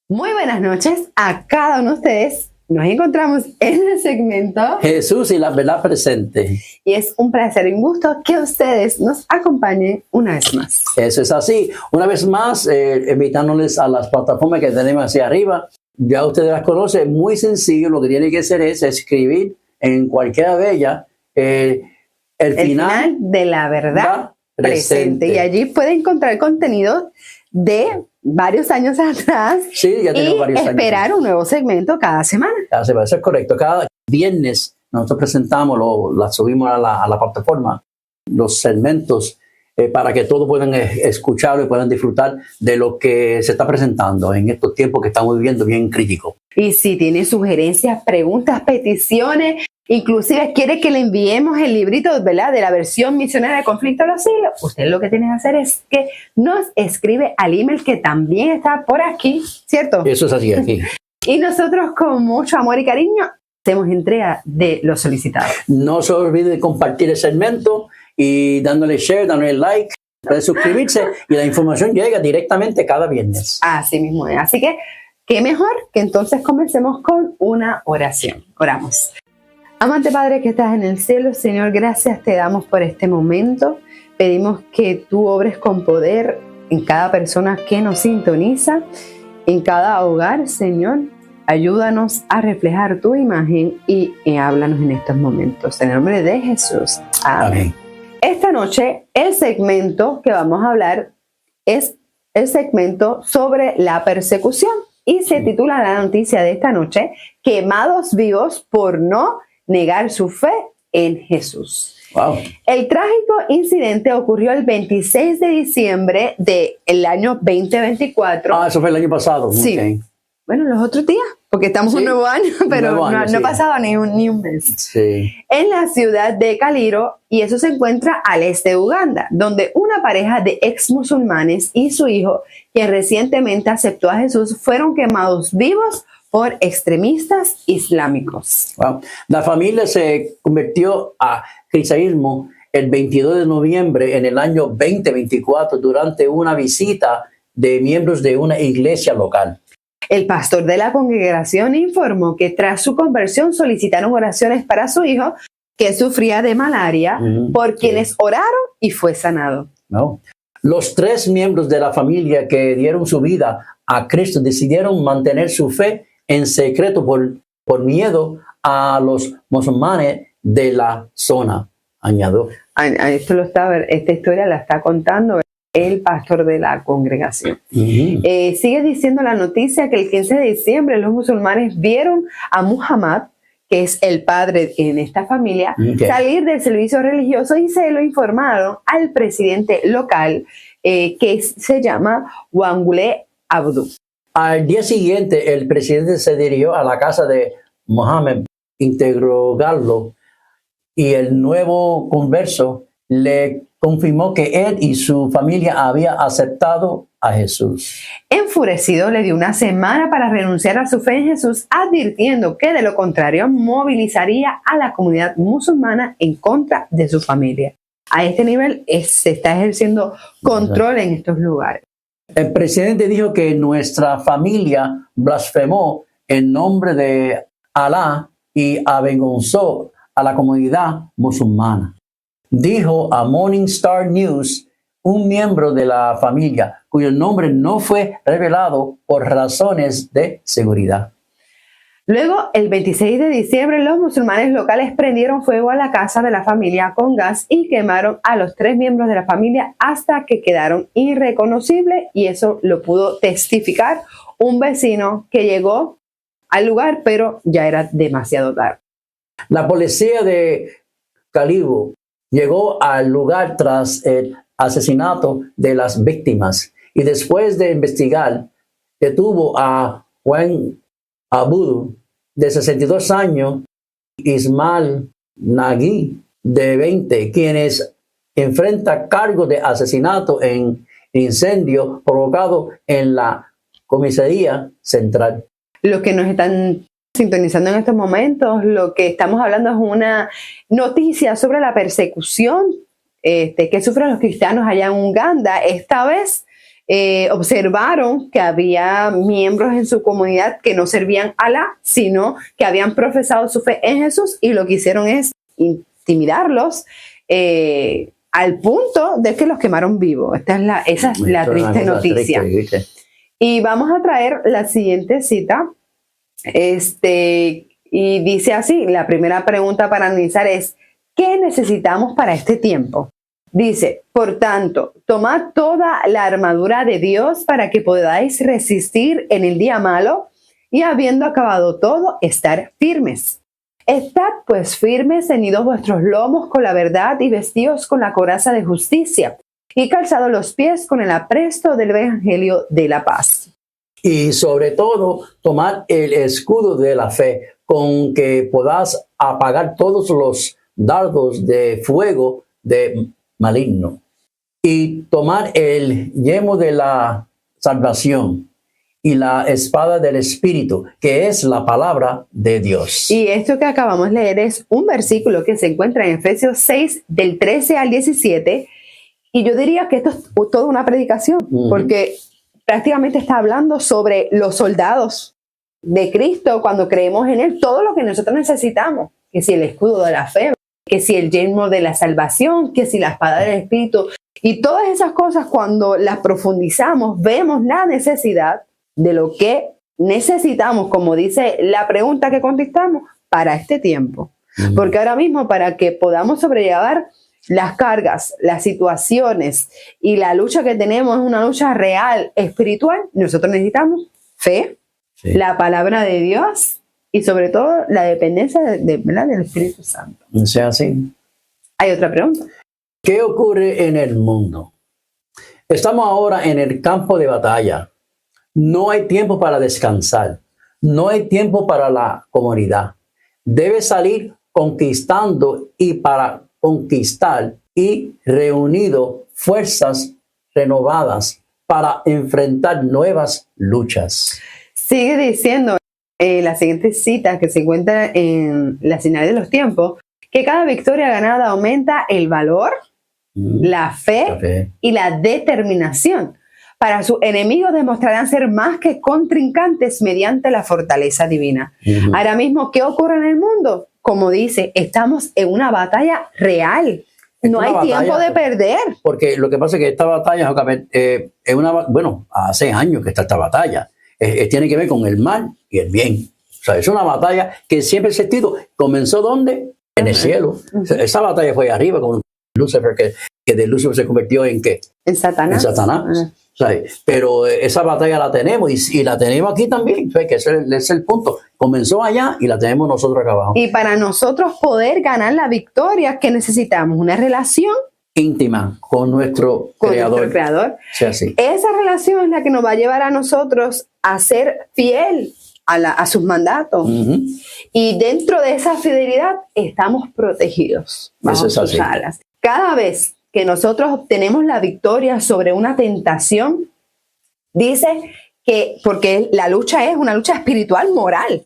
Muy buenas noches a cada uno de ustedes. Nos encontramos en el segmento Jesús y la verdad presente. y es un placer y un gusto que ustedes nos acompañen una vez más. Eso es así. Una vez más, invitándoles a las plataformas que tenemos hacia arriba. Ya ustedes las conocen. Muy sencillo. Lo que tienen que hacer es escribir en cualquiera de ellas el final de la verdad presente. Y allí pueden encontrar contenido de varios años atrás. Sí, ya tenemos varios años. Esperar un nuevo segmento cada semana. Eso es correcto. Cada viernes nosotros presentamos, la subimos a la plataforma, los segmentos para que todos puedan escucharlo y puedan disfrutar de lo que se está presentando en estos tiempos que estamos viviendo bien críticos. Y si tiene sugerencias, preguntas, peticiones, inclusive quiere que le enviemos el librito, ¿verdad?, de la versión misionera de Conflicto de los Siglos, usted lo que tiene que hacer es que nos escribe al email que también está por aquí, ¿cierto? Eso es así aquí. Y nosotros con mucho amor y cariño hacemos entrega de lo solicitado. No se olvide de compartir el segmento y dándole share, dándole like, puede suscribirse y la información llega directamente cada viernes. Así mismo es. Así que, ¿qué mejor que entonces comencemos con una oración? Oramos. Amante Padre que estás en el cielo, Señor, gracias te damos por este momento. Pedimos que tú obres con poder en cada persona que nos sintoniza, en cada hogar, Señor. Ayúdanos a reflejar tu imagen y háblanos en estos momentos. En el nombre de Jesús. Amén. Amén. Esta noche el segmento que vamos a hablar es el segmento sobre la persecución y se titula la noticia de esta noche, Quemados vivos por no negar su fe en Jesús. Wow. El trágico incidente ocurrió el 26 de diciembre del año 2024. Eso fue el año pasado. Sí. Okay. Bueno, los otros días, porque estamos en un nuevo año, pero nuevo año, no ha pasado ni un mes. Sí. En la ciudad de Caliro, y eso se encuentra al este de Uganda, donde una pareja de ex musulmanes y su hijo, quien recientemente aceptó a Jesús, fueron quemados vivos por extremistas islámicos. Wow. La familia se convirtió a cristianismo el 22 de noviembre en el año 2024 durante una visita de miembros de una iglesia local. El pastor de la congregación informó que tras su conversión solicitaron oraciones para su hijo que sufría de malaria, por quienes oraron y fue sanado. No. Los 3 miembros de la familia que dieron su vida a Cristo decidieron mantener su fe en secreto por miedo a los musulmanes de la zona, añadió. Esta historia la está contando el pastor de la congregación. Sigue diciendo la noticia que el 15 de diciembre los musulmanes vieron a Muhammad, que es el padre en esta familia, salir del servicio religioso y se lo informaron al presidente local que se llama Wangule Abdu. Al día siguiente, el presidente se dirigió a la casa de Muhammad, interrogarlo, y el nuevo converso le confirmó que él y su familia habían aceptado a Jesús. Enfurecido, le dio una semana para renunciar a su fe en Jesús, advirtiendo que de lo contrario movilizaría a la comunidad musulmana en contra de su familia. A este nivel se está ejerciendo control en estos lugares. El presidente dijo que nuestra familia blasfemó en nombre de Alá y avergonzó a la comunidad musulmana. Dijo a Morning Star News un miembro de la familia cuyo nombre no fue revelado por razones de seguridad. Luego, el 26 de diciembre, los musulmanes locales prendieron fuego a la casa de la familia con gas y quemaron a los 3 miembros de la familia hasta que quedaron irreconocibles, y eso lo pudo testificar un vecino que llegó al lugar, pero ya era demasiado tarde. La policía de Caliro llegó al lugar tras el asesinato de las víctimas y después de investigar, detuvo a Juan Abudu, de 62 años, Ismail Nagui, de 20, quienes enfrenta cargos de asesinato en incendio provocado en la comisaría central. Los que nos están sintonizando en estos momentos, lo que estamos hablando es una noticia sobre la persecución que sufren los cristianos allá en Uganda. Esta vez observaron que había miembros en su comunidad que no servían a Alá, sino que habían profesado su fe en Jesús, y lo que hicieron es intimidarlos al punto de que los quemaron vivos. Esa es la triste noticia. Triste. Y vamos a traer la siguiente cita. Y dice así, la primera pregunta para analizar es, ¿qué necesitamos para este tiempo? Dice, por tanto, tomad toda la armadura de Dios para que podáis resistir en el día malo, y habiendo acabado todo, estar firmes. Estad pues firmes, ceñidos vuestros lomos con la verdad y vestidos con la coraza de justicia, y calzados los pies con el apresto del evangelio de la paz. Y sobre todo, tomar el escudo de la fe, con que podás apagar todos los dardos de fuego de maligno. Y tomar el yelmo de la salvación y la espada del Espíritu, que es la palabra de Dios. Y esto que acabamos de leer es un versículo que se encuentra en Efesios 6, del 13 al 17. Y yo diría que esto es toda una predicación, porque prácticamente está hablando sobre los soldados de Cristo cuando creemos en Él, todo lo que nosotros necesitamos, que si el escudo de la fe, que si el yelmo de la salvación, que si la espada del Espíritu, y todas esas cosas, cuando las profundizamos, vemos la necesidad de lo que necesitamos, como dice la pregunta que contestamos, para este tiempo. Porque ahora mismo, para que podamos sobrellevar las cargas, las situaciones y la lucha que tenemos es una lucha real, espiritual, nosotros necesitamos fe, la palabra de Dios y sobre todo la dependencia del Espíritu Santo. O sea, así. Hay otra pregunta. ¿Qué ocurre en el mundo? Estamos ahora en el campo de batalla. No hay tiempo para descansar. No hay tiempo para la comunidad. Debe salir conquistando, y para conquistar y reunido fuerzas renovadas para enfrentar nuevas luchas. Sigue diciendo la siguiente cita que se encuentra en la señal de los tiempos, que cada victoria ganada aumenta el valor, la fe y la determinación. Para sus enemigos demostrarán ser más que contrincantes mediante la fortaleza divina. Ahora mismo, ¿qué ocurre en el mundo? Como dice, estamos en una batalla real. No hay tiempo de perder. Porque lo que pasa es que esta batalla es hace años que está esta batalla. Tiene que ver con el mal y el bien. O sea, es una batalla que siempre ha existido. ¿Comenzó dónde? En el cielo. Esa batalla fue arriba con Lucifer, que de Lucifer se convirtió en ¿qué? En Satanás. En Satanás. Pero esa batalla la tenemos y la tenemos aquí también, que ese es el punto. Comenzó allá y la tenemos nosotros acá abajo. Y para nosotros poder ganar la victoria, ¿qué necesitamos? Una relación íntima con nuestro Creador. Sí, sí. Esa relación es la que nos va a llevar a nosotros a ser fiel a sus mandatos. Y dentro de esa fidelidad estamos protegidos bajo sus alas. Cada vez que nosotros obtenemos la victoria sobre una tentación, dice que, porque la lucha es una lucha espiritual moral,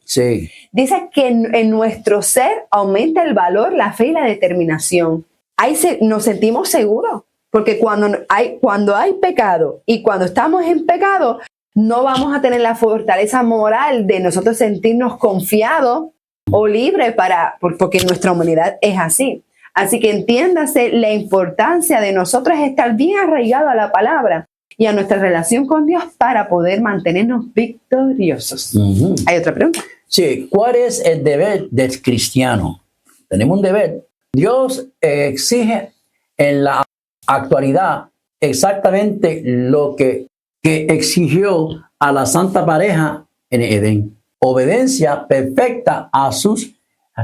dice que en nuestro ser aumenta el valor, la fe y la determinación. Ahí nos sentimos seguros, porque cuando hay pecado y cuando estamos en pecado, no vamos a tener la fortaleza moral de nosotros sentirnos confiados o libres porque nuestra humanidad es así. Así que entiéndase la importancia de nosotros estar bien arraigados a la palabra y a nuestra relación con Dios para poder mantenernos victoriosos. ¿Hay otra pregunta? Sí, ¿cuál es el deber del cristiano? Tenemos un deber. Dios exige en la actualidad exactamente lo que exigió a la santa pareja en Edén. Obediencia perfecta a sus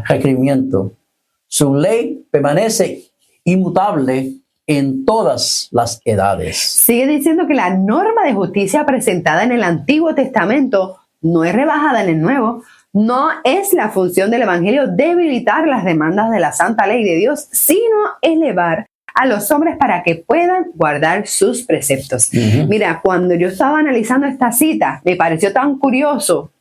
requerimientos. Su ley permanece inmutable en todas las edades. Sigue diciendo que la norma de justicia presentada en el Antiguo Testamento no es rebajada en el Nuevo. No es la función del Evangelio debilitar las demandas de la santa ley de Dios, sino elevar a los hombres para que puedan guardar sus preceptos. Mira, cuando yo estaba analizando esta cita, me pareció tan curioso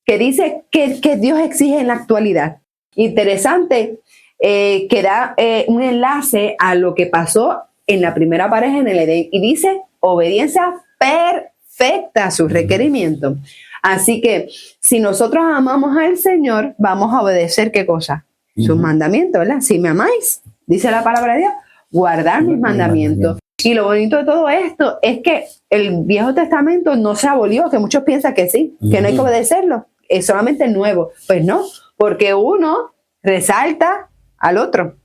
que dice que Dios exige en la actualidad. Interesante. Que da un enlace a lo que pasó en la primera pareja en el Edén y dice obediencia perfecta a sus requerimientos. Así que si nosotros amamos al Señor, vamos a obedecer ¿qué cosa? Sus mandamientos, ¿verdad? Si me amáis, dice la palabra de Dios, guardar mis mandamientos. Y lo bonito de todo esto es que el Viejo Testamento no se abolió, que muchos piensan que sí, que no hay que obedecerlo, es solamente el Nuevo. Pues no, porque uno resalta al otro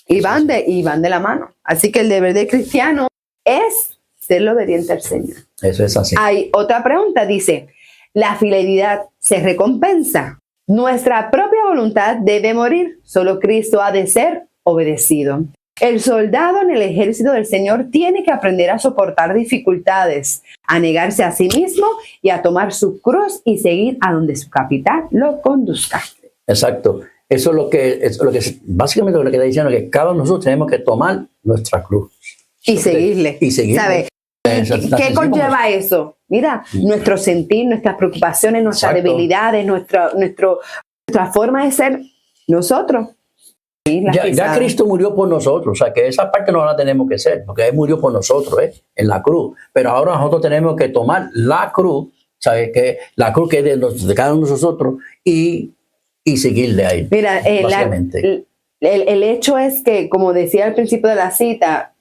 y van de la mano. Así que el deber del cristiano es ser obediente al Señor. Eso es así. Hay otra pregunta, dice, ¿la fidelidad se recompensa? Nuestra propia voluntad debe morir, solo Cristo ha de ser obedecido. El soldado en el ejército del Señor tiene que aprender a soportar dificultades, a negarse a sí mismo y a tomar su cruz y seguir a donde su capitán lo conduzca. Exacto. Eso es lo que básicamente lo que está diciendo, que cada uno de nosotros tenemos que tomar nuestra cruz. Y seguirle. Y seguirle. ¿Sabe? ¿Qué conlleva eso? Mira, nuestro sentir, nuestras preocupaciones, nuestras debilidades, nuestra forma de ser nosotros. Ya Cristo murió por nosotros, o sea que esa parte no la tenemos que hacer, porque Él murió por nosotros, en la cruz. Pero ahora nosotros tenemos que tomar la cruz, ¿sabes? Que la cruz que es de cada uno de nosotros y seguirle ahí. Mira, el hecho es que, como decía al principio de la cita,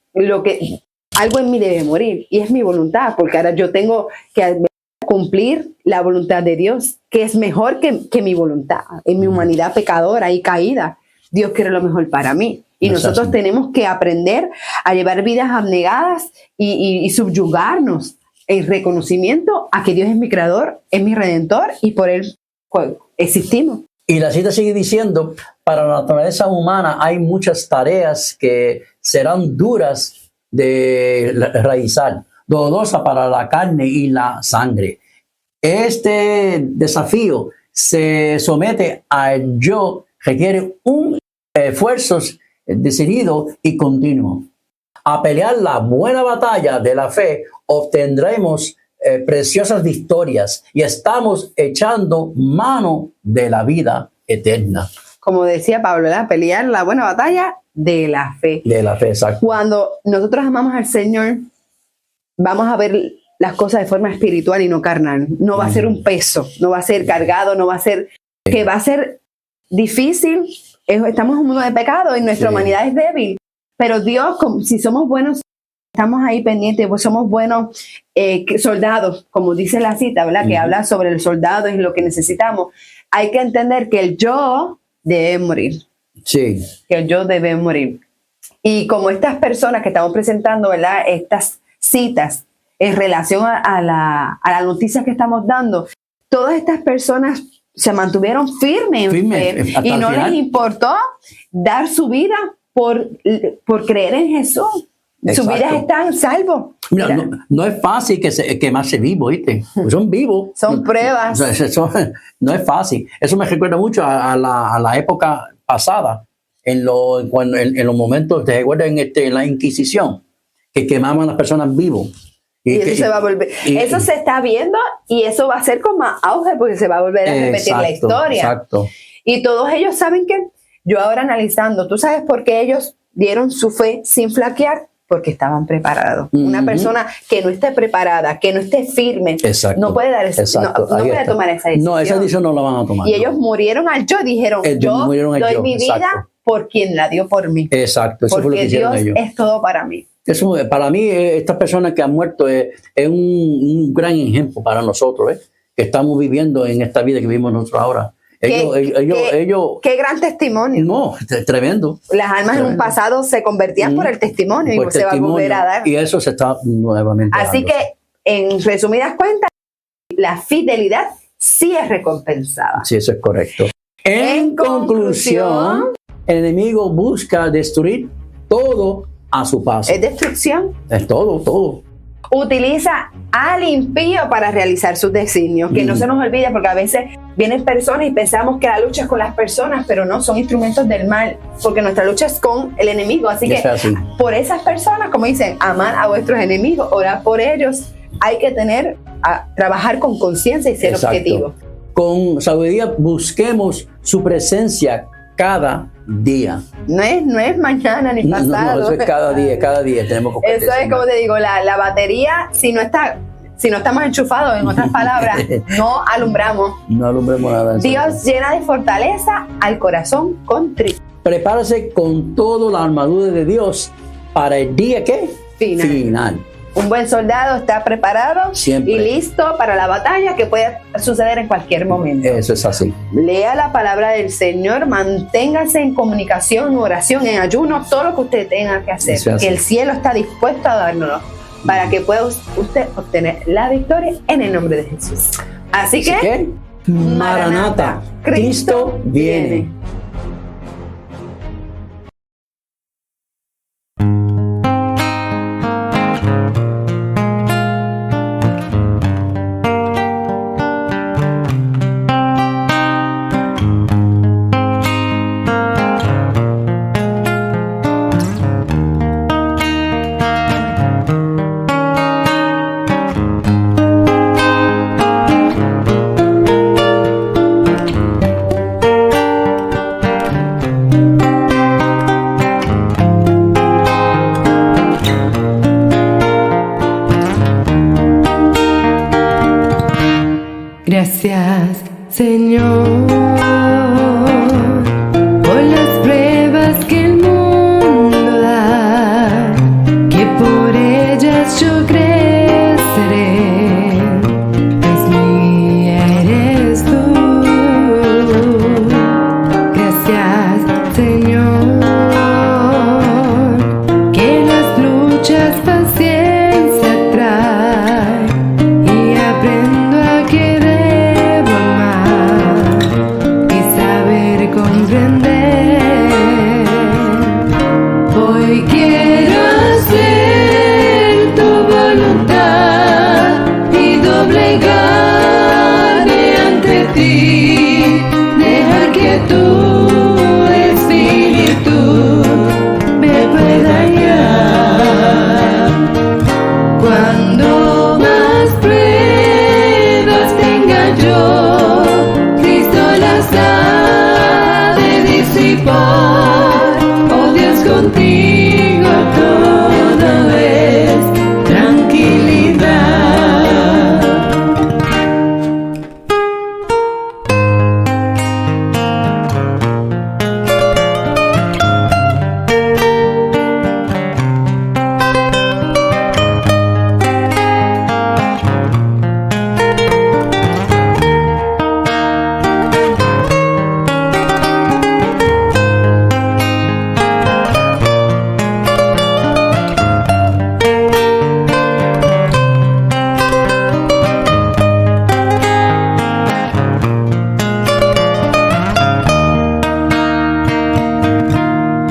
algo en mí debe morir y es mi voluntad, porque ahora yo tengo que cumplir la voluntad de Dios, que es mejor que mi voluntad, en mi humanidad pecadora y caída. Dios quiere lo mejor para mí. Y nosotros tenemos que aprender a llevar vidas abnegadas y subyugarnos en reconocimiento a que Dios es mi creador, es mi redentor y por Él existimos. Y la cita sigue diciendo, para la naturaleza humana hay muchas tareas que serán duras de realizar, dolorosas para la carne y la sangre. Este desafío se somete al yo, requiere un esfuerzo decidido y continuo. A pelear la buena batalla de la fe obtendremos preciosas victorias y estamos echando mano de la vida eterna. Como decía Pablo, ¿verdad? Pelear la buena batalla de la fe. De la fe, exacto. Cuando nosotros amamos al Señor, vamos a ver las cosas de forma espiritual y no carnal. No va a ser un peso, no va a ser cargado, no va a ser... que va a ser difícil. Estamos en un mundo de pecado y nuestra humanidad es débil. Pero Dios, si somos buenos, estamos ahí pendientes, pues somos buenos soldados, como dice la cita, ¿verdad? Que habla sobre el soldado y lo que necesitamos. Hay que entender que el yo debe morir. Sí. Que el yo debe morir. Y como estas personas que estamos presentando, ¿verdad? Estas citas en relación a la noticia que estamos dando, todas estas personas se mantuvieron firmes en fe y no les importó dar su vida por creer en Jesús. Sus vidas están salvos. Mira. No es fácil quemarse vivo, ¿viste? Pues son vivos. Son pruebas. No es fácil. Eso me recuerda mucho a la época pasada, en los momentos, ¿te recuerdas en la Inquisición? Que quemaban a las personas vivos. Y eso se va a volver. Eso se está viendo y eso va a ser con más auge porque se va a volver a repetir la historia. Exacto. Y todos ellos saben que, yo ahora analizando, ¿tú sabes por qué ellos dieron su fe sin flaquear? Porque estaban preparados. Una persona que no esté preparada, que no esté firme, no puede dar no puede tomar esa decisión. No, esa decisión no la van a tomar. Y ellos murieron al yo, dijeron, yo doy mi vida por quien la dio por mí. Exacto, eso fue lo que hicieron ellos. Dios es todo para mí. Eso, para mí, estas personas que han muerto es un gran ejemplo para nosotros, que estamos viviendo en esta vida que vivimos nosotros ahora. Qué gran testimonio. No, tremendo. Las almas en un pasado se convertían por el testimonio y se va a volver a dar. Y eso se está nuevamente Así dando. Que, en resumidas cuentas, la fidelidad sí es recompensada. Sí, eso es correcto. En conclusión, el enemigo busca destruir todo a su paso. Es destrucción. Es todo. Utiliza al impío para realizar sus designios. Que no se nos olvide, porque a veces vienen personas y pensamos que la lucha es con las personas, pero no, son instrumentos del mal, porque nuestra lucha es con el enemigo. Así que por esas personas, como dicen, amar a vuestros enemigos, orar por ellos. Hay que trabajar con conciencia y ser objetivos. Con sabiduría busquemos su presencia cada día. No es mañana ni pasado. No, eso es cada día tenemos que eso es como te digo, la batería, si no está Si no estamos enchufados, en otras palabras, no alumbramos. No alumbremos nada. Dios llena de fortaleza al corazón contrito. Prepárase con toda la armadura de Dios para el día ¿qué? Final. Un buen soldado está preparado Siempre. y listo para la batalla que puede suceder en cualquier momento. Eso es así. Lea la palabra del Señor, manténgase en comunicación, oración, en ayuno, todo lo que usted tenga que hacer. Eso es así. Que el cielo está dispuesto a dárnoslo para que pueda usted obtener la victoria en el nombre de Jesús. Así que, Maranata, Cristo viene. Gracias, Señor, por las pruebas que el mundo da, que por ellas yo creceré, pues mía eres tú. Gracias, Señor, que las luchas paciencia trae y aprendo a querer comprender. Hoy quiero hacer tu voluntad y doblegarme ante ti, dejar que tu espíritu me pueda guiar. Cuando más pruebas tenga yo, Cristo las da. Oh Dios, contigo todo es tranquilidad.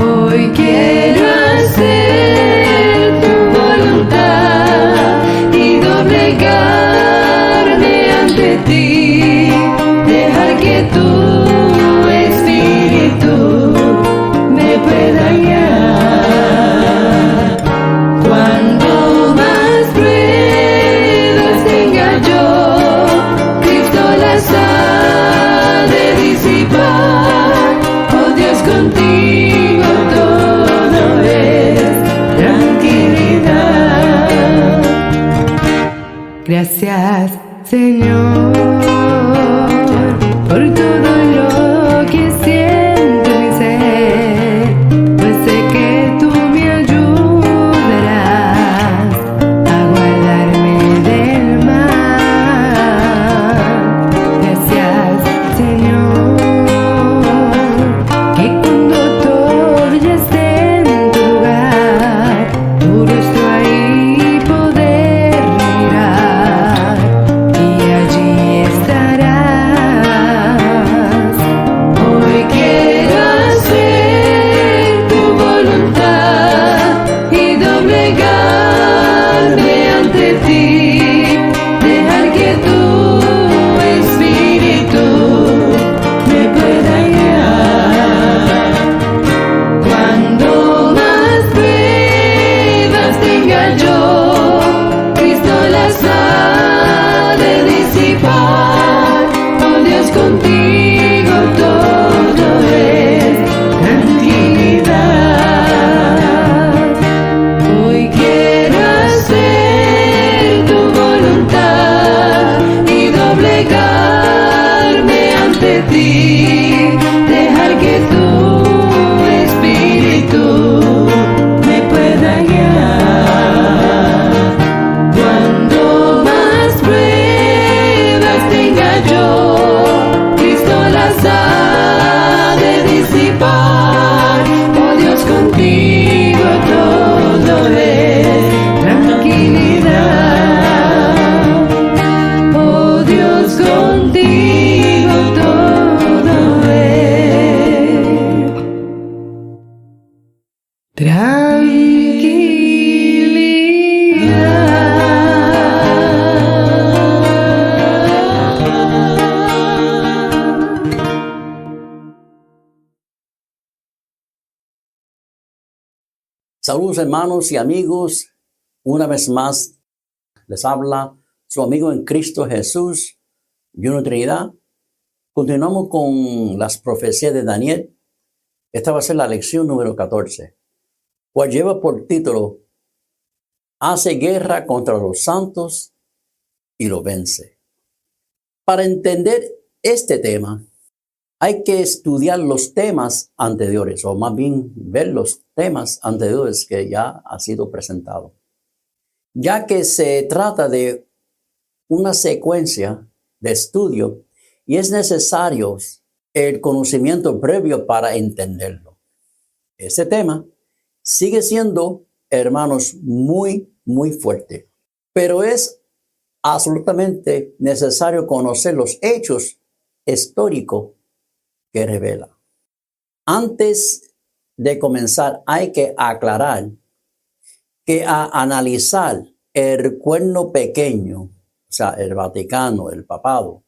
Hoy quiero hacer tu voluntad y doblegarme ante ti, dejar que tu espíritu me pueda guiar. Cuando más pruebas tenga yo, Cristo las ha de disipar. Oh Dios, contigo todo es tranquilidad. Gracias, Señor, por todo lo que siento mi ser, pues sé que tú me ayudarás a guardarme del mal. Gracias, Señor, que cuando todo ya esté en tu lugar, tu rostro ahí poder mirar y allí estarás. Hoy quiero hacer tu voluntad y doblegarme ante ti, dejar que tu espíritu me pueda guiar. Cuando más pruebas tenga yo, Cristo las ha de disipar. Oh Dios, contigo todo es tranquilidad. Hoy quiero hacer tu voluntad partir, dejar que tu espíritu me pueda guiar. Cuando más pruebas tenga yo, Cristo las ha de disipar. Oh Dios, contigo todo es tranquilidad. Oh Dios, contigo todo es tranquilidad. Saludos hermanos y amigos, una vez más les habla su amigo en Cristo Jesús, Juno Trinidad. Continuamos con las profecías de Daniel. Esta va a ser la lección número 14, cual lleva por título, hace guerra contra los santos y los vence. Para entender este tema, hay que estudiar los temas anteriores, o más bien ver los temas anteriores que ya ha sido presentado, ya que se trata de una secuencia de estudio y es necesario el conocimiento previo para entenderlo. Este tema sigue siendo, hermanos, muy fuerte, pero es absolutamente necesario conocer los hechos históricos que revela. Antes de comenzar, hay que aclarar que a analizar el cuerno pequeño, o sea, el Vaticano, el papado,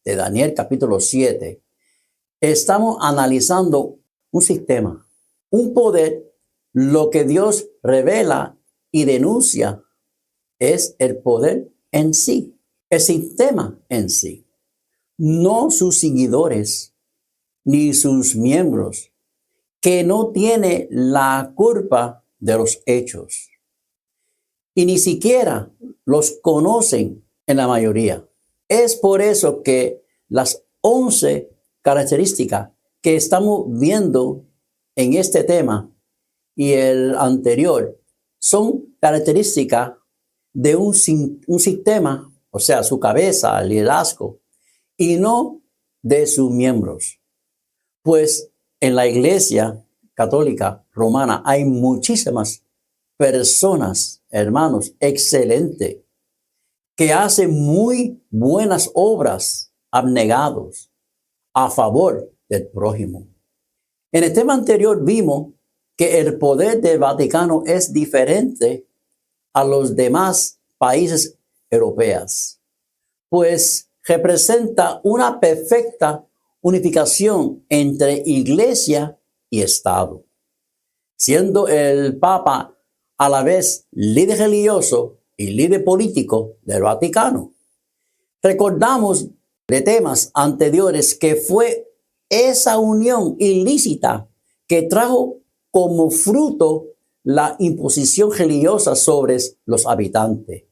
de Daniel capítulo 7, estamos analizando un sistema, un poder. Lo que Dios revela y denuncia es el poder en sí, el sistema en sí, no sus seguidores ni sus miembros, que no tiene la culpa de los hechos. Y ni siquiera los conocen en la mayoría. Es por eso que las 11 características que estamos viendo en este tema y el anterior son características de un sistema, o sea, su cabeza, el liderazgo, y no de sus miembros. Pues en la Iglesia Católica Romana hay muchísimas personas, hermanos, excelentes, que hacen muy buenas obras, abnegados, a favor del prójimo. En el tema anterior vimos que el poder del Vaticano es diferente a los demás países europeos, pues representa una perfecta unificación entre iglesia y Estado, siendo el Papa a la vez líder religioso y líder político del Vaticano. Recordamos de temas anteriores que fue esa unión ilícita que trajo como fruto la imposición religiosa sobre los habitantes,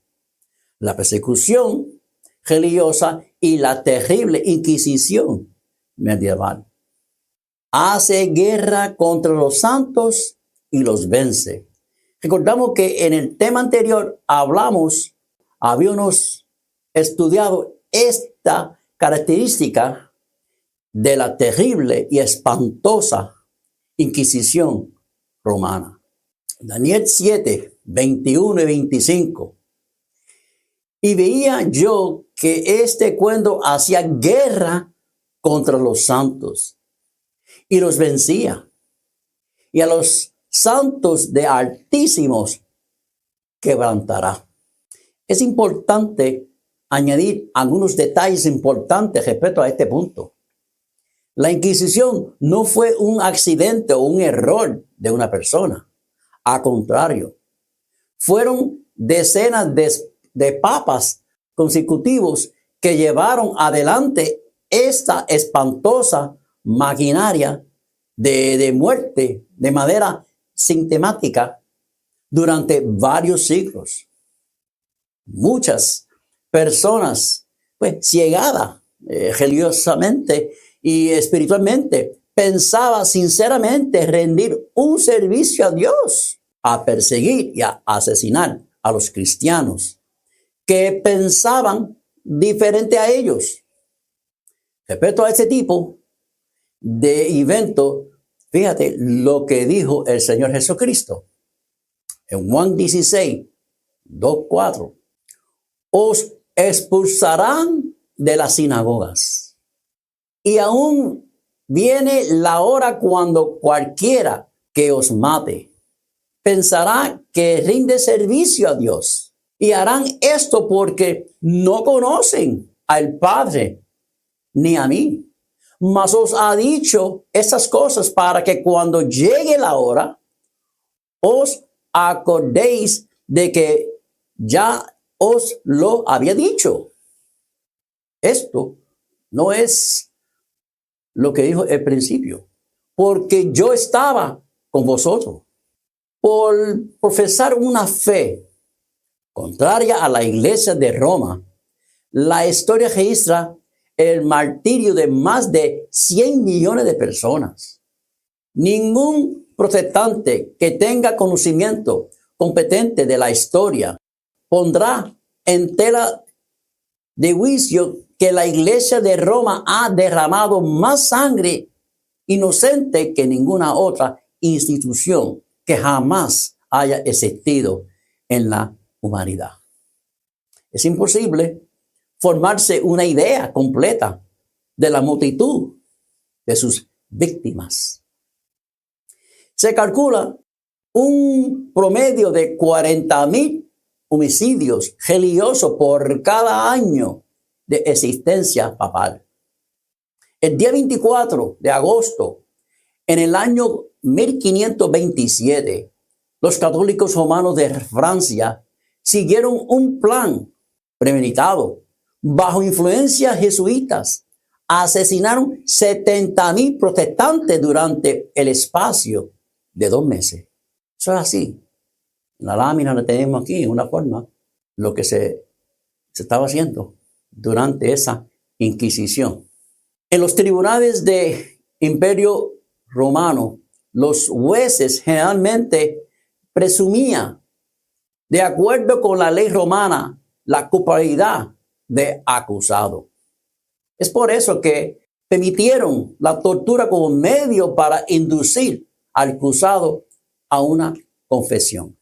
la persecución religiosa y la terrible Inquisición medieval. Hace guerra contra los santos y los vence. Recordamos que en el tema anterior habíamos estudiado esta característica de la terrible y espantosa Inquisición romana. Daniel 7, 21 y 25. Y veía yo que este cuerno hacía guerra contra los santos y los vencía, y a los santos de Altísimos quebrantará. Es importante añadir algunos detalles importantes respecto a este punto. La Inquisición no fue un accidente o un error de una persona. Al contrario, fueron decenas de papas consecutivos que llevaron adelante esta espantosa maquinaria de muerte de manera sistemática durante varios siglos. Muchas personas, pues, ciegadas religiosamente y espiritualmente, pensaba sinceramente rendir un servicio a Dios, a perseguir y a asesinar a los cristianos que pensaban diferente a ellos. Respecto a ese tipo de evento, fíjate lo que dijo el Señor Jesucristo en Juan 16, 2, 4. Os expulsarán de las sinagogas, y aún viene la hora cuando cualquiera que os mate pensará que rinde servicio a Dios, y harán esto porque no conocen al Padre ni a mí. Mas os ha dicho esas cosas para que cuando llegue la hora os acordéis de que ya os lo había dicho. Esto no es lo que dijo al principio, porque yo estaba con vosotros. Por profesar una fe contraria a la iglesia de Roma, la historia registra el martirio de más de 100 millones de personas. Ningún protestante que tenga conocimiento competente de la historia pondrá en tela de juicio que la iglesia de Roma ha derramado más sangre inocente que ninguna otra institución que jamás haya existido en la humanidad. Es imposible formarse una idea completa de la multitud de sus víctimas. Se calcula un promedio de 40,000 homicidios religiosos por cada año de existencia papal. El día 24 de agosto, en el año 1527, los católicos romanos de Francia siguieron un plan premeditado. Bajo influencias jesuitas, asesinaron 70,000 protestantes durante el espacio de 2 meses. Eso es así. La lámina la tenemos aquí, en una forma, lo que se estaba haciendo durante esa Inquisición. En los tribunales del Imperio Romano, los jueces generalmente presumían, de acuerdo con la ley romana, la culpabilidad de acusado. Es por eso que permitieron la tortura como medio para inducir al acusado a una confesión.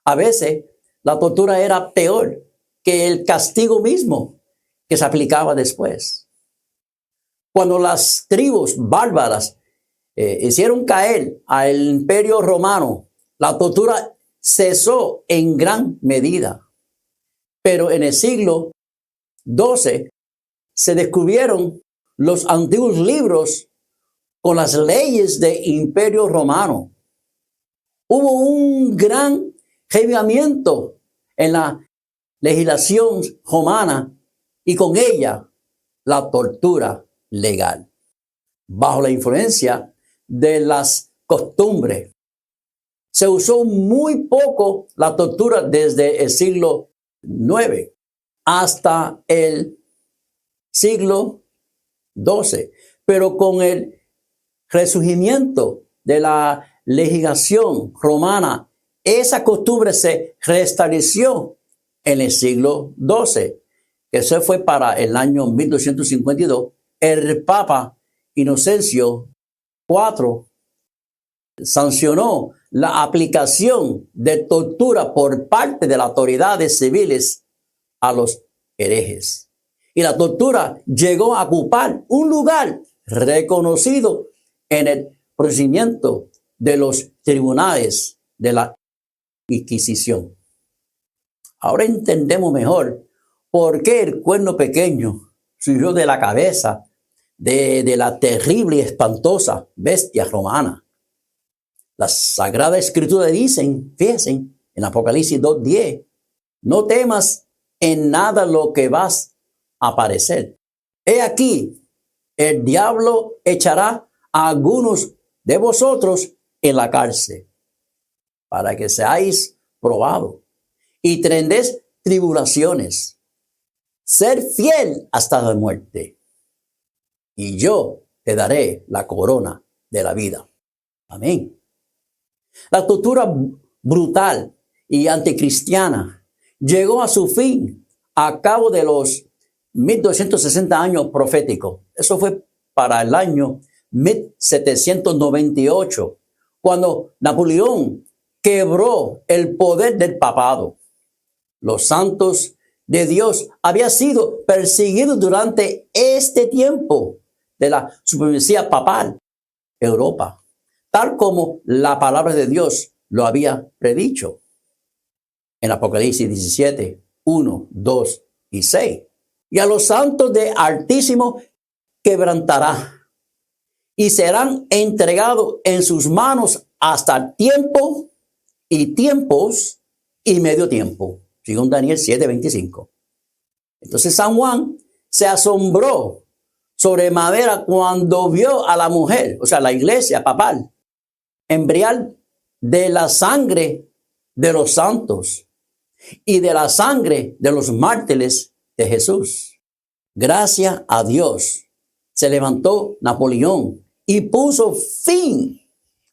A veces la tortura era peor que el castigo mismo que se aplicaba después. Cuando las tribus bárbaras hicieron caer al Imperio Romano, la tortura cesó en gran medida. Pero en el siglo XII se descubrieron los antiguos libros con las leyes del Imperio Romano. Hubo un gran revivimiento en la legislación romana y con ella la tortura legal. Bajo la influencia de las costumbres, se usó muy poco la tortura desde el siglo IX hasta el siglo XII, pero con el resurgimiento de la legislación romana, esa costumbre se restableció en el siglo XII, que se fue para el año 1252. El Papa Inocencio IV sancionó la aplicación de tortura por parte de las autoridades civiles a los herejes. Y la tortura llegó a ocupar un lugar reconocido en el procedimiento de los tribunales de la Inquisición. Ahora entendemos mejor por qué el cuerno pequeño surgió de la cabeza de la terrible y espantosa bestia romana. Las Sagradas Escrituras dicen, fíjense, en Apocalipsis 2:10, no temas en nada lo que vas a padecer. He aquí, el diablo echará a algunos de vosotros en la cárcel, para que seáis probados y tendréis tribulaciones. Ser fiel hasta la muerte, y yo te daré la corona de la vida. Amén. La cultura brutal y anticristiana llegó a su fin a cabo de los 1260 años proféticos. Eso fue para el año 1798, cuando Napoleón quebró el poder del papado. Los santos de Dios habían sido perseguidos durante este tiempo de la supremacía papal en Europa, tal como la palabra de Dios lo había predicho en Apocalipsis 17, 1, 2 y 6. Y a los santos de Altísimo quebrantará y serán entregados en sus manos hasta tiempo y tiempos y medio tiempo, según Daniel 7:25. Entonces San Juan se asombró sobremanera cuando vio a la mujer, o sea, la iglesia papal, embriagar de la sangre de los santos y de la sangre de los mártires de Jesús. Gracias a Dios se levantó Napoleón y puso fin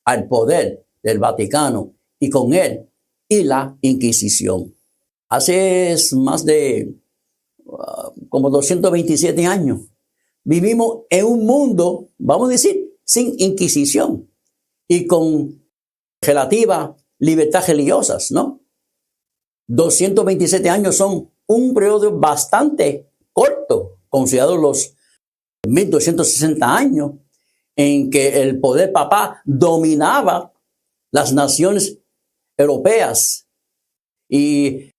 al poder del Vaticano y con él y la Inquisición. Hace más de como 227 años vivimos en un mundo, vamos a decir, sin Inquisición y con relativa libertad religiosas, ¿no? 227 años son un periodo bastante corto, considerado los 1260 años en que el poder papal dominaba las naciones europeas y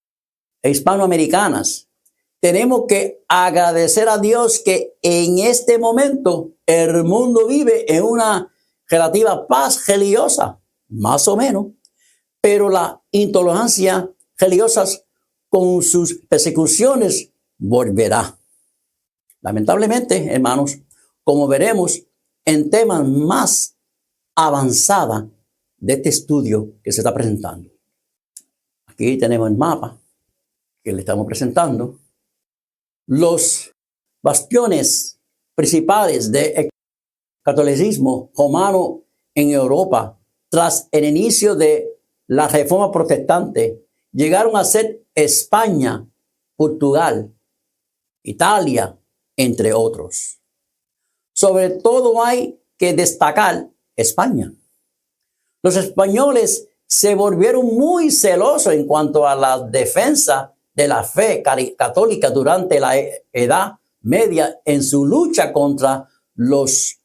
hispanoamericanas. Tenemos que agradecer a Dios que en este momento el mundo vive en una relativa paz religiosa, más o menos, pero la intolerancia religiosa con sus persecuciones volverá. Lamentablemente, hermanos, como veremos en temas más avanzados de este estudio que se está presentando. Aquí tenemos el mapa que le estamos presentando. Los bastiones principales del catolicismo romano en Europa, tras el inicio de la Reforma Protestante, llegaron a ser España, Portugal, Italia, entre otros. Sobre todo hay que destacar España. Los españoles se volvieron muy celosos en cuanto a la defensa de la fe católica durante la Edad Media en su lucha contra los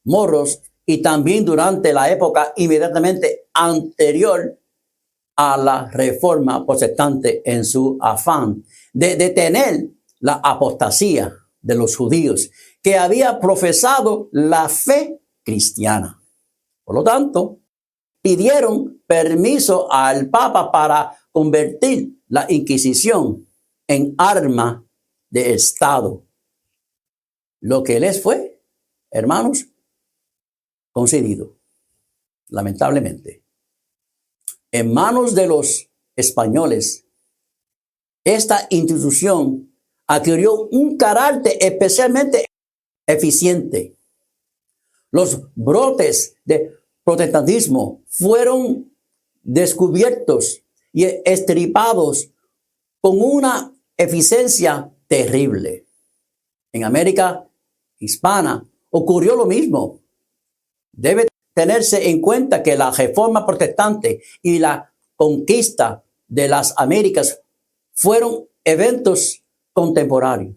moros y también durante la época inmediatamente anterior a la Reforma Protestante en su afán de detener la apostasía de los judíos que había profesado la fe cristiana. Por lo tanto, pidieron permiso al Papa para convertir la Inquisición en arma de Estado. Lo que les fue, hermanos, concedido, lamentablemente. En manos de los españoles, esta institución adquirió un carácter especialmente eficiente. Los brotes de protestantismo fueron descubiertos y estripados con una eficiencia terrible. En América hispana ocurrió lo mismo. Debe tenerse en cuenta que la Reforma Protestante y la conquista de las Américas fueron eventos contemporáneos.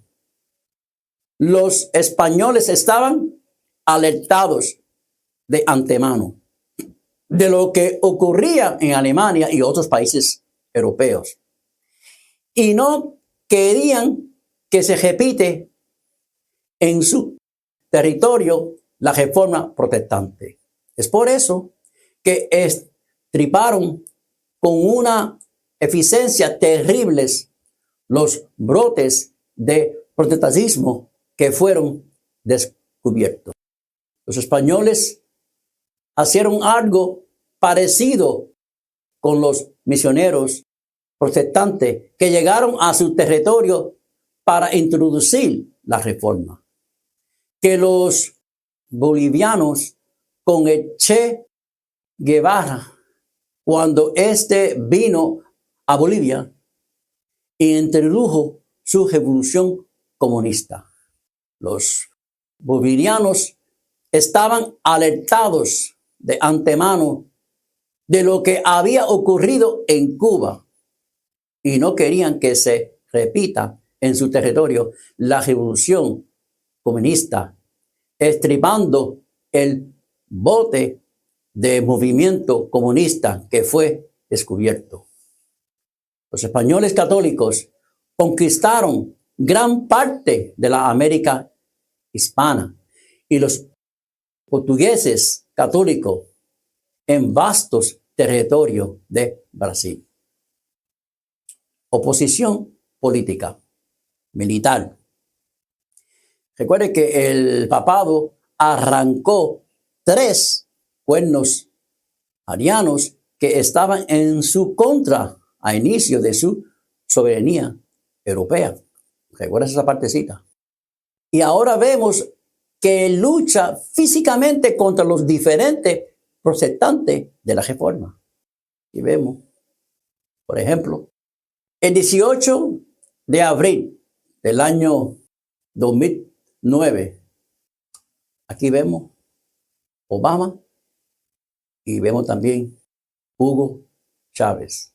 Los españoles estaban alertados de antemano de lo que ocurría en Alemania y otros países europeos. Y no querían que se repite en su territorio la Reforma Protestante. Es por eso que estriparon con una eficiencia terrible los brotes de protestantismo que fueron descubiertos. Los españoles hicieron algo parecido con los misioneros protestantes que llegaron a su territorio para introducir la reforma. que los bolivianos con el Che Guevara, cuando éste vino a Bolivia y introdujo su revolución comunista. Los bolivianos estaban alertados de antemano de lo que había ocurrido en Cuba y no querían que se repita en su territorio la revolución comunista, estripando el bote de movimiento comunista que fue descubierto. Los españoles católicos conquistaron gran parte de la América hispana y los portugueses católicos en vastos territorios de Brasil. Oposición política, militar. Recuerde que el papado arrancó 3 cuernos arianos que estaban en su contra a inicio de su soberanía europea. Recuerda esa partecita. Y ahora vemos que lucha físicamente contra los diferentes protestantes de la Reforma. Y vemos, por ejemplo, el 18 de abril del año 2009, aquí vemos Obama y vemos también Hugo Chávez.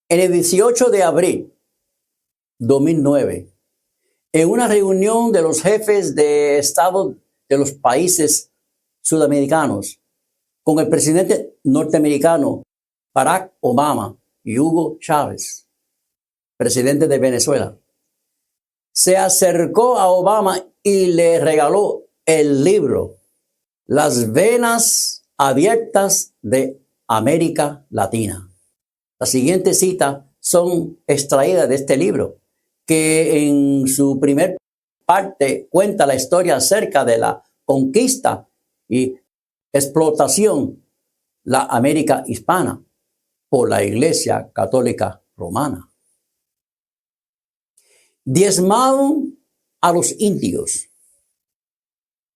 En el 18 de abril 2009, en una reunión de los jefes de Estado de los países sudamericanos con el presidente norteamericano Barack Obama y Hugo Chávez, presidente de Venezuela, se acercó a Obama y le regaló el libro Las venas abiertas de América Latina. Las siguientes citas son extraídas de este libro, que en su primer parte cuenta la historia acerca de la conquista y explotación de la América hispana por la Iglesia Católica Romana. Diezmaron a los indios.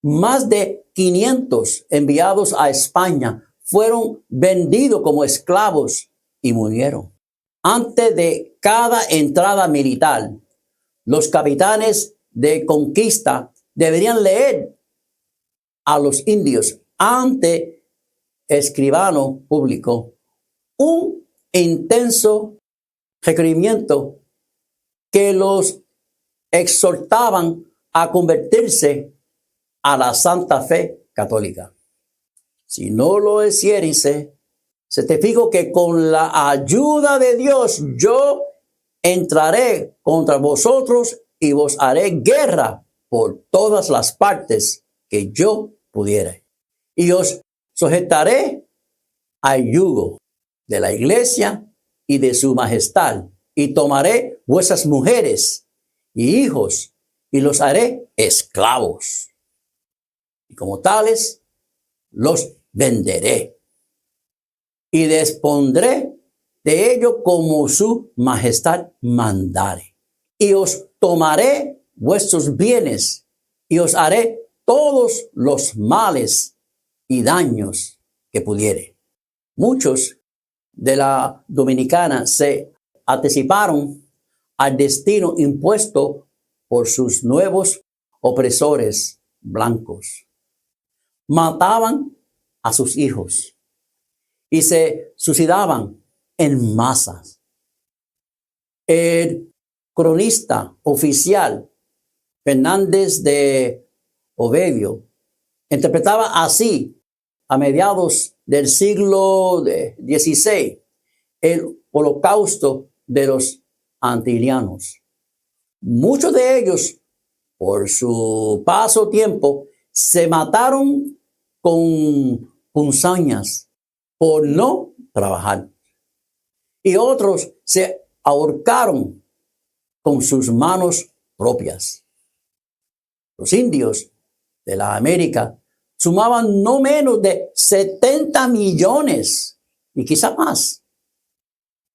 Más de 500 enviados a España fueron vendidos como esclavos y murieron. Antes de cada entrada militar, los capitanes de conquista deberían leer a los indios ante escribano público un intenso requerimiento que los exhortaban a convertirse a la Santa Fe Católica. Si no lo hiciere, certifico que con la ayuda de Dios yo entraré contra vosotros y vos haré guerra por todas las partes que yo pudiere. Y os sujetaré al yugo de la iglesia y de su majestad, y tomaré vuestras mujeres y hijos y los haré esclavos. Y como tales, los venderé y dispondré de ello como su majestad mandare. Y os tomaré vuestros bienes y os haré todos los males y daños que pudiere. Muchos de la dominicana se anticiparon al destino impuesto por sus nuevos opresores blancos. Mataban a sus hijos y se suicidaban en masas. El cronista oficial Fernández de Ovidio interpretaba así a mediados del siglo XVI el holocausto de los antilianos. Muchos de ellos, por su paso tiempo, se mataron con punzañas por no trabajar. Y otros se ahorcaron con sus manos propias. Los indios de la América sumaban no menos de 70 millones y quizá más.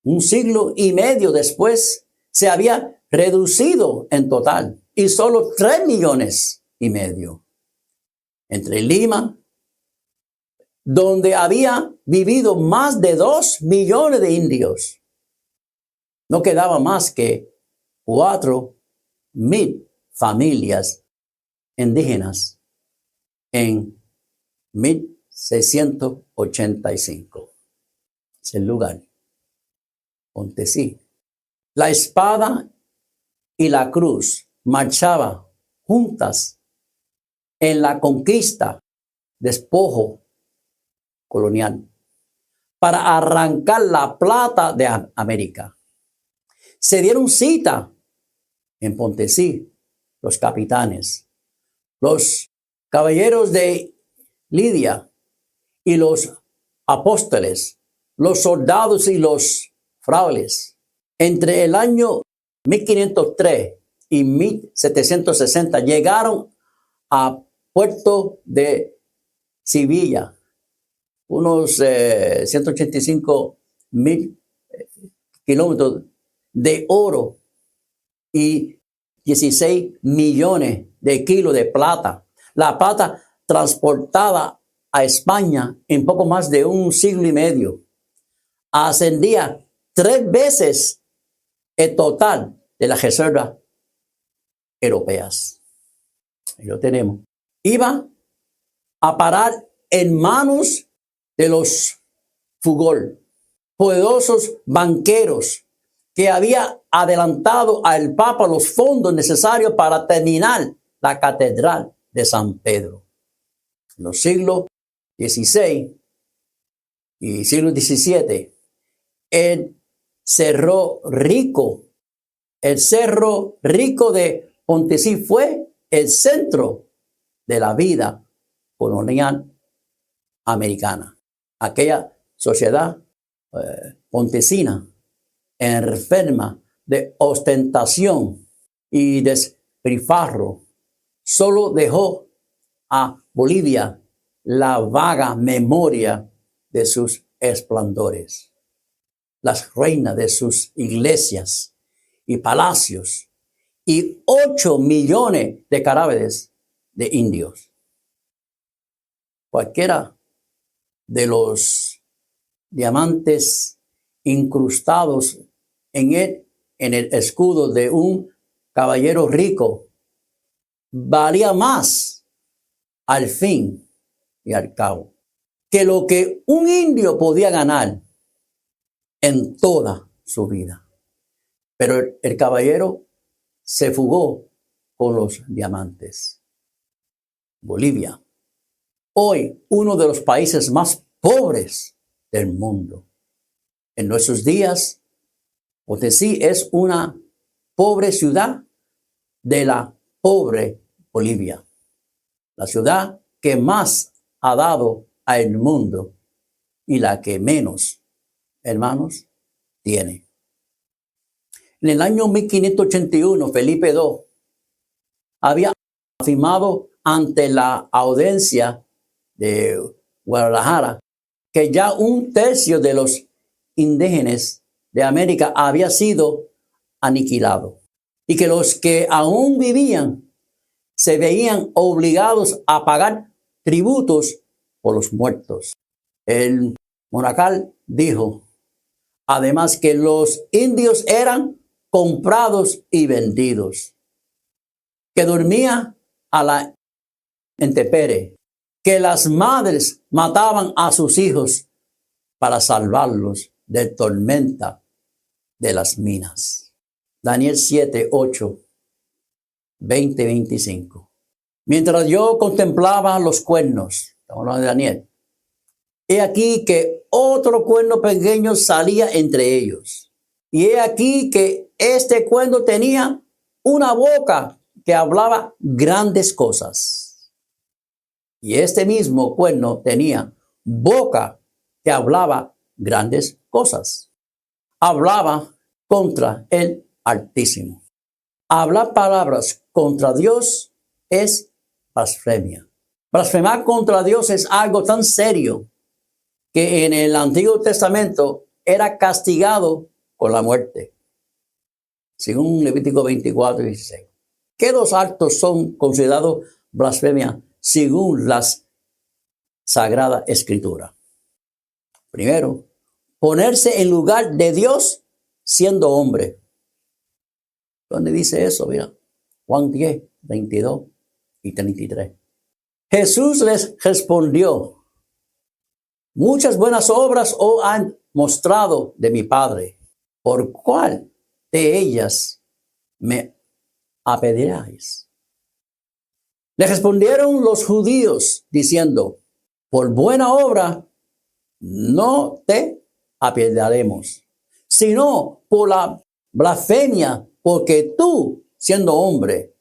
Un siglo y medio después se había reducido en total. y solo 3,5 millones. Entre Lima, donde había vivido más de 2 millones de indios, no quedaba más que 4,000 familias indígenas en 1685. Es el lugar, Pontesí. La espada y la cruz marchaban juntas en la conquista, despojo colonial, para arrancar la plata de América. Se dieron cita en Pontesí los capitanes, los caballeros de Lidia y los apóstoles, los soldados y los frailes. Entre el año 1503 y 1760 llegaron a Puerto de Sevilla, unos 185,000 kilómetros de oro y 16 millones de kilos de plata. La plata transportada a España en poco más de un siglo y medio ascendía 3 veces el total de las reservas europeas. Ahí lo tenemos. Iba a parar en manos de los Fugol, poderosos banqueros que había adelantado al Papa los fondos necesarios para terminar la Catedral de San Pedro. En los siglos XVI y siglo XVII, el Cerro Rico de Pontesí fue el centro de la vida colonial americana. Aquella sociedad pontesina enferma de ostentación y despilfarro solo dejó a Bolivia la vaga memoria de sus esplendores, las reinas de sus iglesias y palacios y 8 millones de cadáveres de indios. Cualquiera de los diamantes incrustados en el escudo de un caballero rico valía más al fin y al cabo que lo que un indio podía ganar en toda su vida. Pero el caballero se fugó con los diamantes. Bolivia, hoy uno de los países más pobres del mundo. En nuestros días, Pontesí es una pobre ciudad de la pobre Bolivia. La ciudad que más ha dado al mundo y la que menos, hermanos, tiene. En el año 1581, Felipe II había afirmado ante la audiencia de Guadalajara que ya 1/3 de los indígenas de América había sido aniquilado y que los que aún vivían se veían obligados a pagar tributos por los muertos. El monacal dijo, además, que los indios eran comprados y vendidos, que dormía a la intemperie, que las madres mataban a sus hijos para salvarlos de tormenta de las minas. Daniel 7, 8, 20, 25. Mientras yo contemplaba los cuernos, estamos hablando de Daniel, he aquí que otro cuerno pequeño salía entre ellos. Y he aquí que este cuerno tenía una boca que hablaba grandes cosas. Y este mismo cuerno tenía boca que hablaba grandes cosas. Hablaba contra el Altísimo. Hablar palabras contra Dios es blasfemia. Blasfemar contra Dios es algo tan serio que en el Antiguo Testamento era castigado con la muerte, según Levítico 24, 16. ¿Qué dos actos son considerados blasfemia según las Sagrada Escritura? Primero, ponerse en lugar de Dios siendo hombre. ¿Dónde dice eso? Mira, Juan 10, 22 y 33. Jesús les respondió: muchas buenas obras os han mostrado de mi Padre. ¿Por cuál de ellas me apedreáis? Le respondieron los judíos diciendo: por buena obra no te apedrearemos, sino por la blasfemia, porque tú, siendo hombre,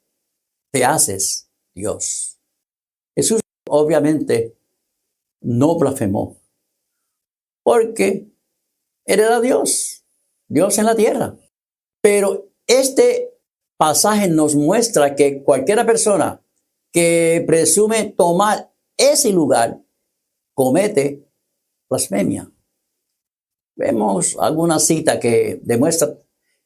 te haces Dios. Jesús obviamente no blasfemó, porque él era Dios, Dios en la tierra. Pero este pasaje nos muestra que cualquier persona que presume tomar ese lugar comete blasfemia. Vemos alguna cita que demuestra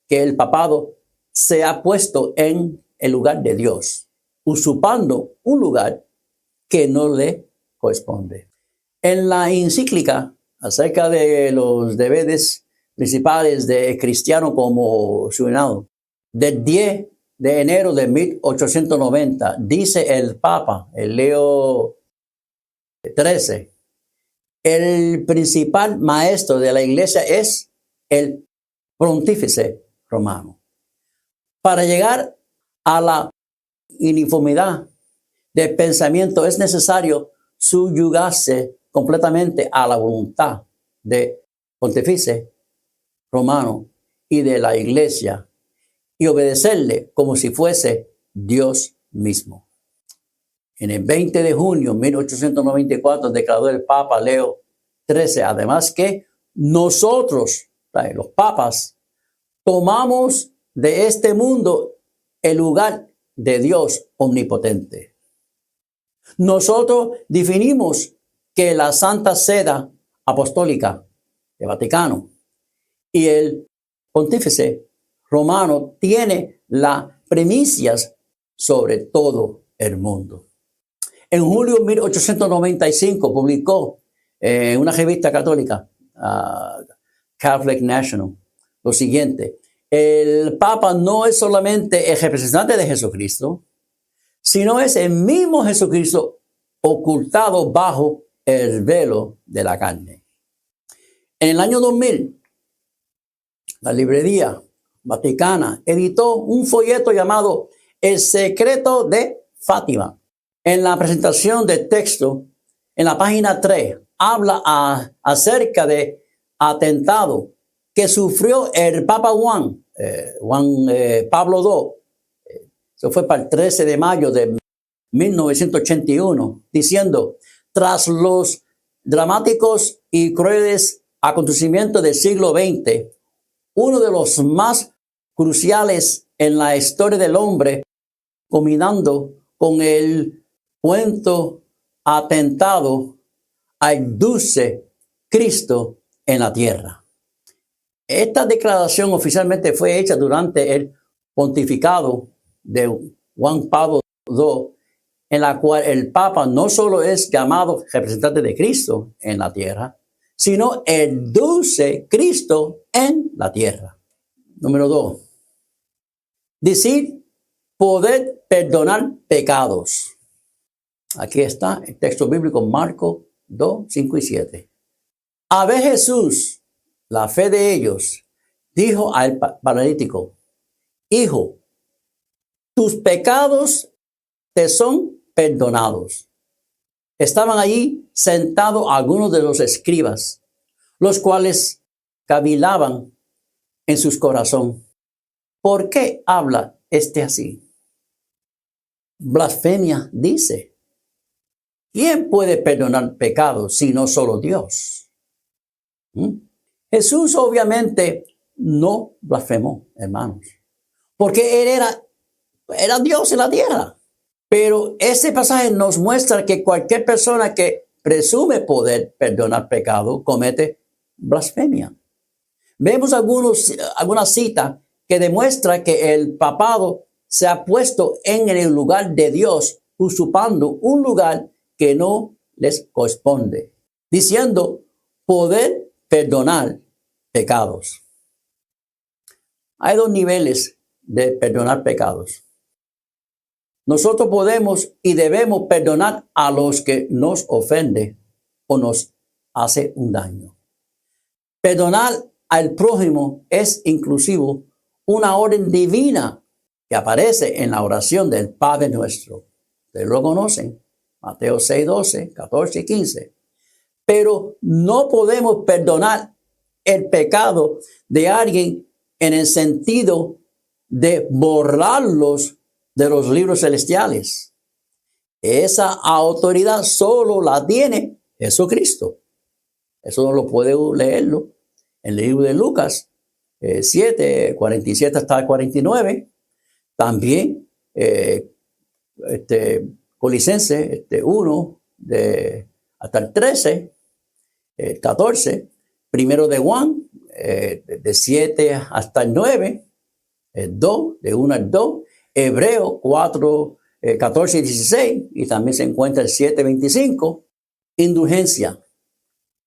que el papado se ha puesto en el lugar de Dios, usurpando un lugar que no le corresponde. En la encíclica acerca de los deberes principales de cristiano como ciudadano, del 10 de enero de 1890, dice el Papa, el Leo XIII, el principal maestro de la iglesia es el pontífice romano. Para llegar a la uniformidad de pensamiento es necesario subyugarse completamente a la voluntad del pontífice romano y de la iglesia y obedecerle como si fuese Dios mismo. En el 20 de junio de 1894 declaró el Papa Leo XIII, además, que nosotros, los papas, tomamos de este mundo el lugar de Dios omnipotente. Nosotros definimos que la Santa Sede Apostólica del Vaticano y el Pontífice Romano tiene las premisas sobre todo el mundo. En julio de 1895 publicó en una revista católica, Catholic National, lo siguiente: el Papa no es solamente el representante de Jesucristo, sino es el mismo Jesucristo ocultado bajo el velo de la carne. En el año 2000, la librería Vaticana editó un folleto llamado El secreto de Fátima. En la presentación de texto, en la página 3, habla acerca de atentado que sufrió el Papa Juan Pablo II. Eso fue para el 13 de mayo de 1981, diciendo: tras los dramáticos y crueles acontecimientos del siglo XX, uno de los más cruciales en la historia del hombre, combinando con el cuento atentado al dulce Cristo en la tierra. Esta declaración oficialmente fue hecha durante el pontificado de Juan Pablo II, en la cual el Papa no solo es llamado representante de Cristo en la tierra, sino el dulce Cristo en la tierra. Número 2. Decir poder perdonar pecados. Aquí está el texto bíblico, Marcos 2, 5 y 7. A ver Jesús, la fe de ellos, dijo al paralítico: hijo, tus pecados te son perdonados. Estaban allí sentados algunos de los escribas, los cuales cavilaban en sus corazones: ¿por qué habla este así? Blasfemia dice. ¿Quién puede perdonar pecados si no solo Dios? Jesús obviamente no blasfemó, hermanos, porque él era Dios en la tierra. Pero este pasaje nos muestra que cualquier persona que presume poder perdonar pecado comete blasfemia. Vemos algunas citas que demuestran que el papado se ha puesto en el lugar de Dios, usurpando un lugar que no les corresponde, diciendo poder perdonar pecados. Hay dos niveles de perdonar pecados. Nosotros podemos y debemos perdonar a los que nos ofenden o nos hace un daño. Perdonar al prójimo es inclusive una orden divina que aparece en la oración del Padre Nuestro. Ustedes lo conocen, Mateo 6, 12, 14 y 15. Pero no podemos perdonar el pecado de alguien en el sentido de borrarlos de los libros celestiales. Esa autoridad solo la tiene Jesucristo. Eso no lo puede leerlo en el libro de Lucas 7, 47 hasta 49. También Colosenses 1 hasta el 13, 14. Primero de Juan de 7 hasta el 9. 2, de 1 al 2. Hebreo 4, 14 y 16. Y también se encuentra el 7, 25. Indulgencia.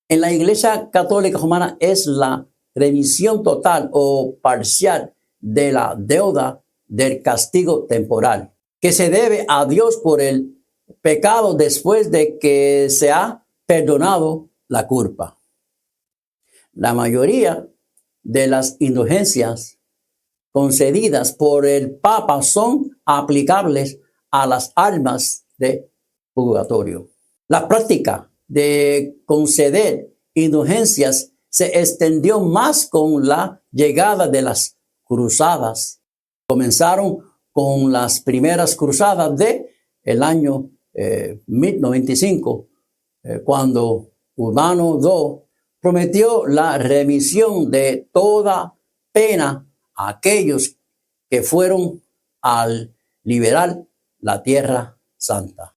En la Iglesia Católica Romana es la remisión total o parcial de la deuda del castigo temporal que se debe a Dios por el pecado después de que se ha perdonado la culpa. La mayoría de las indulgencias concedidas por el Papa son aplicables a las almas de purgatorio. La práctica de conceder indulgencias se extendió más con la llegada de las cruzadas. Comenzaron con las primeras cruzadas de el año 1095, cuando Urbano II prometió la remisión de toda pena a aquellos que fueron al liberar la Tierra Santa.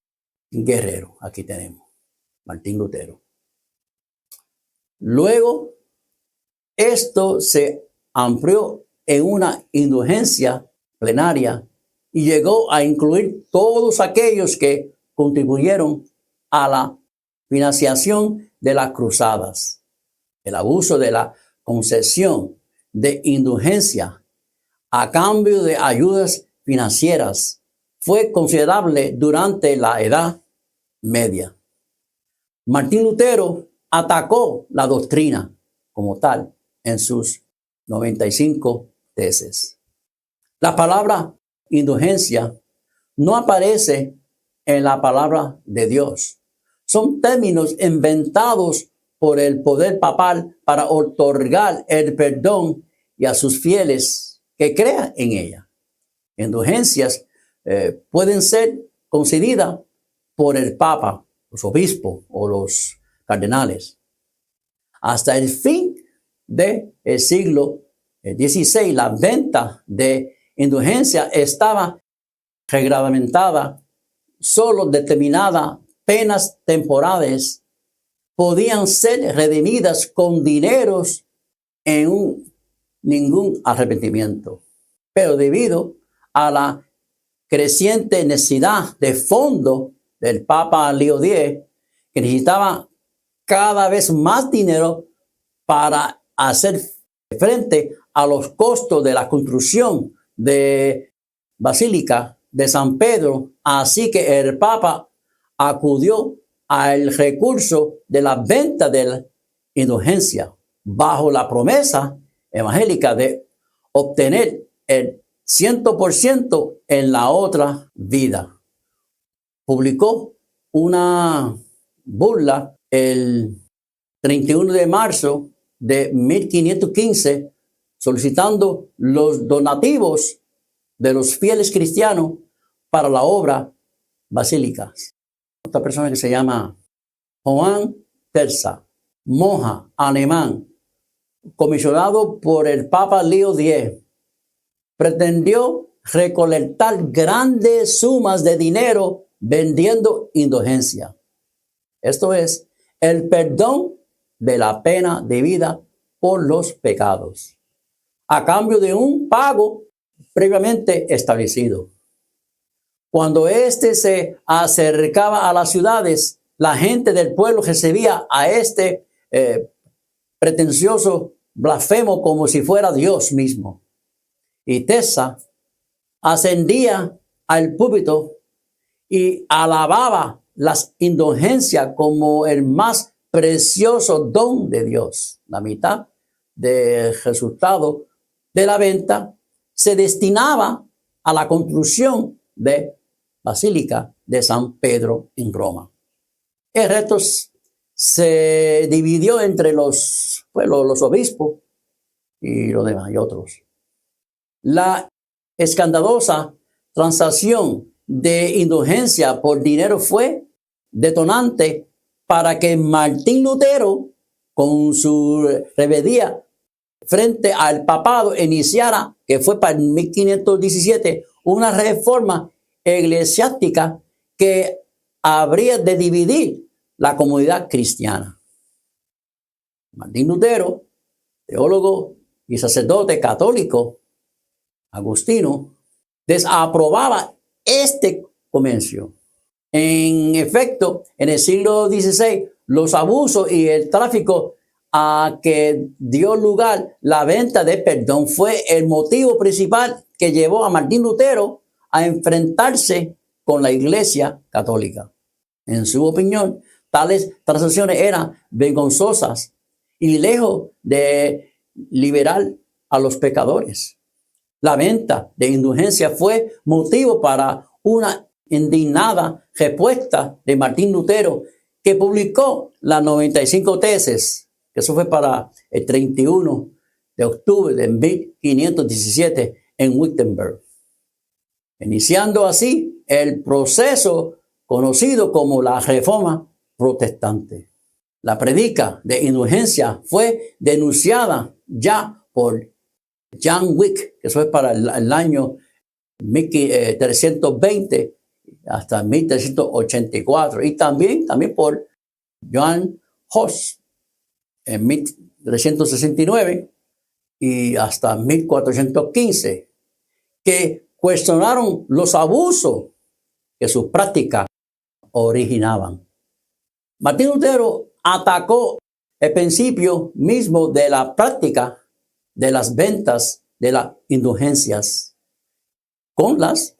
Guerrero, aquí tenemos, Martín Lutero. Luego, esto se amplió en una indulgencia plenaria y llegó a incluir todos aquellos que contribuyeron a la financiación de las cruzadas. El abuso de la concesión de indulgencia a cambio de ayudas financieras fue considerable durante la Edad Media. Martín Lutero atacó la doctrina como tal en sus 95 tesis. La palabra indulgencia no aparece en la palabra de Dios. Son términos inventados por el poder papal para otorgar el perdón y a sus fieles que crean en ella. Indulgencias pueden ser concedidas por el Papa, los obispos o los cardenales. Hasta el fin del siglo XVI, la venta de indulgencia estaba reglamentada. Solo determinadas penas temporales podían ser redimidas con dineros en ningún arrepentimiento. Pero debido a la creciente necesidad de fondo del Papa Leo X, que necesitaba cada vez más dinero para hacer frente a los costos de la construcción de Basílica de San Pedro, así que el Papa acudió al recurso de la venta de la indulgencia bajo la promesa evangélica de obtener el 100% en la otra vida. Publicó una burla el 31 de marzo de 1515 solicitando los donativos de los fieles cristianos para la obra basílicas. Otra persona que se llama Juan Terza, monja alemán, comisionado por el Papa Leo X, pretendió recolectar grandes sumas de dinero vendiendo indulgencia. Esto es, el perdón de la pena debida por los pecados, a cambio de un pago previamente establecido. Cuando éste se acercaba a las ciudades, la gente del pueblo recibía a este pretencioso blasfemo como si fuera Dios mismo. Y Tesa ascendía al púlpito y alababa las indulgencias como el más precioso don de Dios. La mitad del resultado de la venta se destinaba a la construcción de Basílica de San Pedro en Roma. El resto se dividió entre los obispos y los demás y otros. La escandalosa transacción de indulgencia por dinero fue detonante para que Martín Lutero, con su rebeldía frente al papado, iniciara, que fue para 1517, una reforma eclesiástica que habría de dividir la comunidad cristiana. Martín Lutero, teólogo y sacerdote católico agustino, desaprobaba este comercio. En efecto, en el siglo XVI, los abusos y el tráfico a que dio lugar la venta de perdón fue el motivo principal que llevó a Martín Lutero a enfrentarse con la Iglesia católica. En su opinión, tales transacciones eran vergonzosas y lejos de liberar a los pecadores. La venta de indulgencia fue motivo para una indignada respuesta de Martín Lutero, que publicó las 95 tesis, que eso fue para el 31 de octubre de 1517 en Wittenberg, iniciando así el proceso conocido como la Reforma Protestante. La predica de indulgencia fue denunciada ya por Jan Wycliffe, que eso es para el año 1320 hasta 1384, y también por Johann Hus en 1369 y hasta 1415, que cuestionaron los abusos que sus prácticas originaban. Martín Lutero atacó el principio mismo de la práctica de las ventas de las indulgencias con las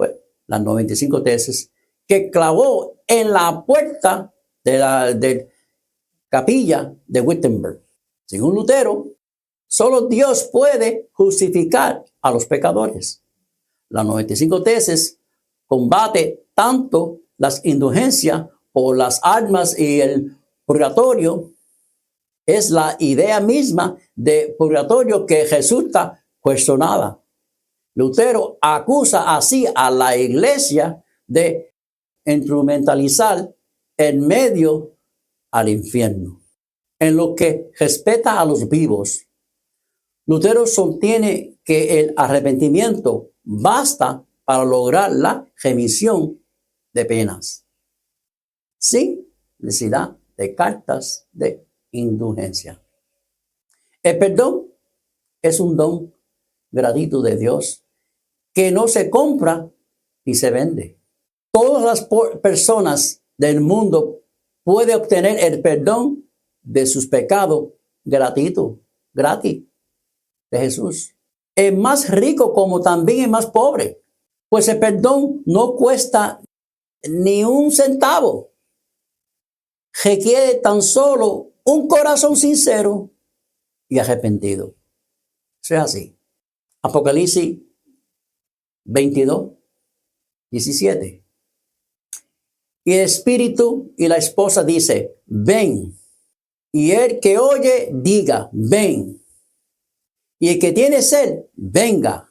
95 tesis que clavó en la puerta de la capilla de Wittenberg. Según Lutero, solo Dios puede justificar a los pecadores. Las 95 tesis combate tanto las indulgencias por las almas y el purgatorio. Es la idea misma de purgatorio que resulta cuestionada. Lutero acusa así a la Iglesia de instrumentalizar el medio al infierno. En lo que respecta a los vivos, Lutero sostiene que el arrepentimiento basta para lograr la remisión de penas, sin necesidad de cartas de indulgencia. El perdón es un don gratuito de Dios que no se compra ni se vende. Todas las personas del mundo pueden obtener el perdón de sus pecados gratis de Jesús. Es más rico como también es más pobre, pues el perdón no cuesta ni un centavo. Requiere tan solo un corazón sincero y arrepentido. Eso es así. Apocalipsis 22, 17. Y el espíritu y la esposa dice, ven. Y el que oye, diga, ven. Y el que tiene sed, venga.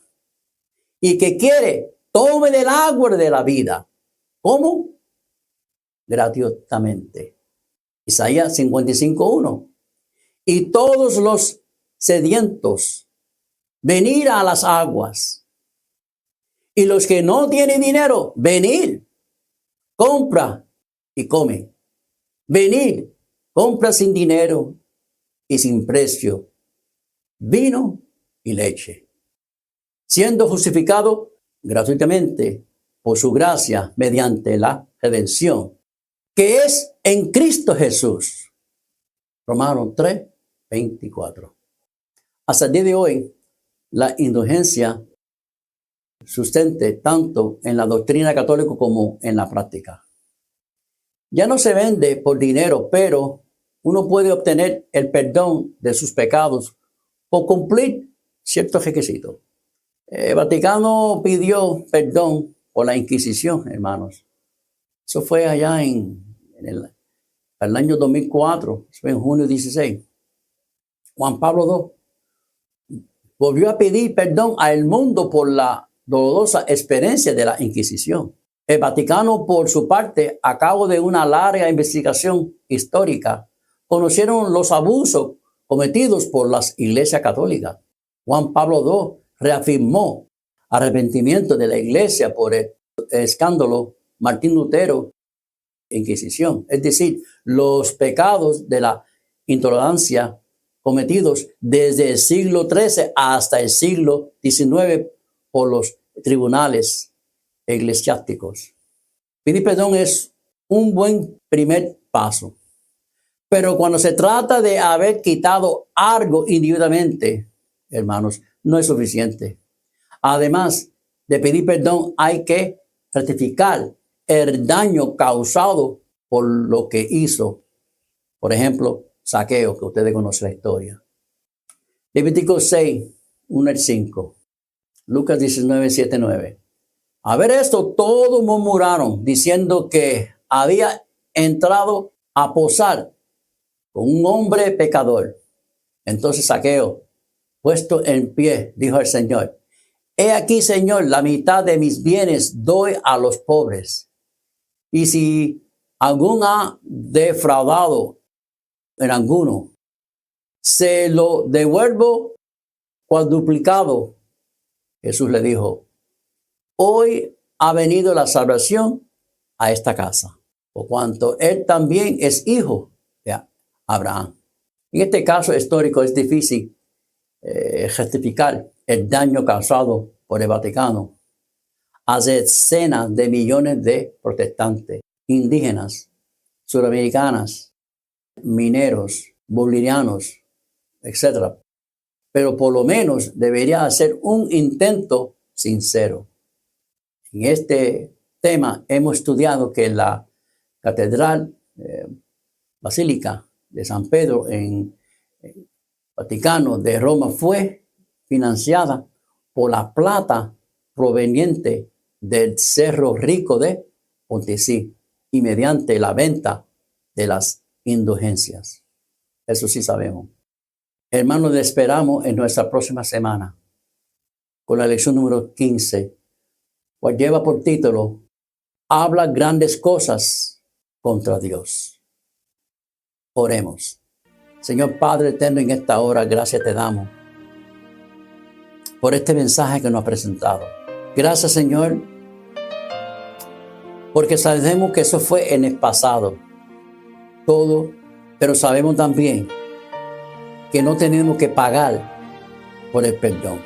Y el que quiere, tome del agua de la vida. ¿Cómo? Gratuitamente. Isaías 55:1. Y todos los sedientos, venir a las aguas. Y los que no tienen dinero, venir. Compra y come. Venir, compra sin dinero y sin precio vino y leche. siendo justificado gratuitamente por su gracia mediante la redención, que es en Cristo Jesús. Romanos 3, 24. Hasta el día de hoy, la indulgencia sustente tanto en la doctrina católica como en la práctica. Ya no se vende por dinero, pero uno puede obtener el perdón de sus pecados por cumplir ciertos requisitos. El Vaticano pidió perdón por la Inquisición, hermanos. Eso fue allá en el año 2004, fue en junio 16. Juan Pablo II volvió a pedir perdón al mundo por la dolorosa experiencia de la Inquisición. El Vaticano, por su parte, a cabo de una larga investigación histórica, conocieron los abusos cometidos por las iglesias católicas. Juan Pablo II reafirmó arrepentimiento de la iglesia por el escándalo Martín Lutero, Inquisición, es decir, los pecados de la intolerancia cometidos desde el siglo XIII hasta el siglo XIX por los tribunales eclesiásticos. Pedir perdón es un buen primer paso, pero cuando se trata de haber quitado algo individualmente, hermanos, no es suficiente. Además de pedir perdón, hay que rectificar el daño causado por lo que hizo. Por ejemplo, Zaqueo, que ustedes conocen la historia. Levítico 6, 1 al 5. Lucas 19, 7, 9. A ver esto, todos murmuraron, diciendo que había entrado a posar con un hombre pecador. Entonces Zaqueo, puesto en pie, dijo al Señor: He aquí, Señor, la mitad de mis bienes doy a los pobres. Y si alguno ha defraudado en alguno, se lo devuelvo cuadruplicado. Jesús le dijo: Hoy ha venido la salvación a esta casa, por cuanto él también es hijo de Abraham. En este caso histórico es difícil justificar el daño causado por el Vaticano a decenas de millones de protestantes, indígenas, suramericanas, mineros, bolivianos, etc. Pero por lo menos debería hacer un intento sincero. En este tema hemos estudiado que la Catedral Basílica de San Pedro en Vaticano de Roma fue financiada por la plata proveniente del Cerro Rico de Pontesí y mediante la venta de las indulgencias. Eso sí sabemos. Hermanos, les esperamos en nuestra próxima semana con la lección número 15, cual lleva por título: Habla grandes cosas contra Dios. Oremos. Señor Padre eterno, en esta hora gracias te damos por este mensaje que nos ha presentado. Gracias, Señor, porque sabemos que eso fue en el pasado, todo, pero sabemos también que no tenemos que pagar por el perdón.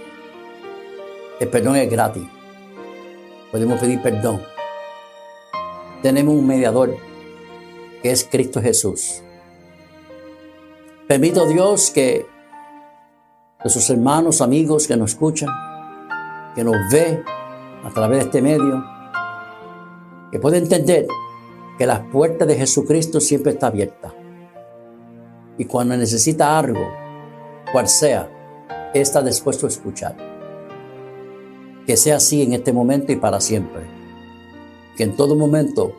El perdón es gratis. Podemos pedir perdón. Tenemos un mediador que es Cristo Jesús. Permito, Dios, que nuestros hermanos, amigos que nos escuchan, que nos ve a través de este medio, que puedan entender que la puerta de Jesucristo siempre está abierta. Y cuando necesita algo, cual sea, está dispuesto a escuchar. Que sea así en este momento y para siempre. Que en todo momento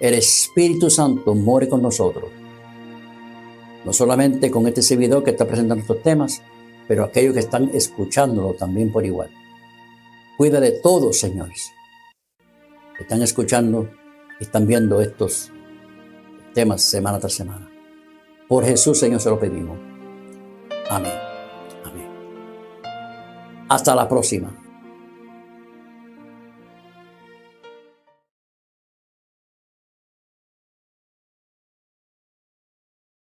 el Espíritu Santo more con nosotros. No solamente con este servidor que está presentando estos temas, pero aquellos que están escuchándolo también por igual. Cuida de todos, señores, que están escuchando y están viendo estos temas semana tras semana. Por Jesús, Señor, se lo pedimos. Amén. Amén. Hasta la próxima.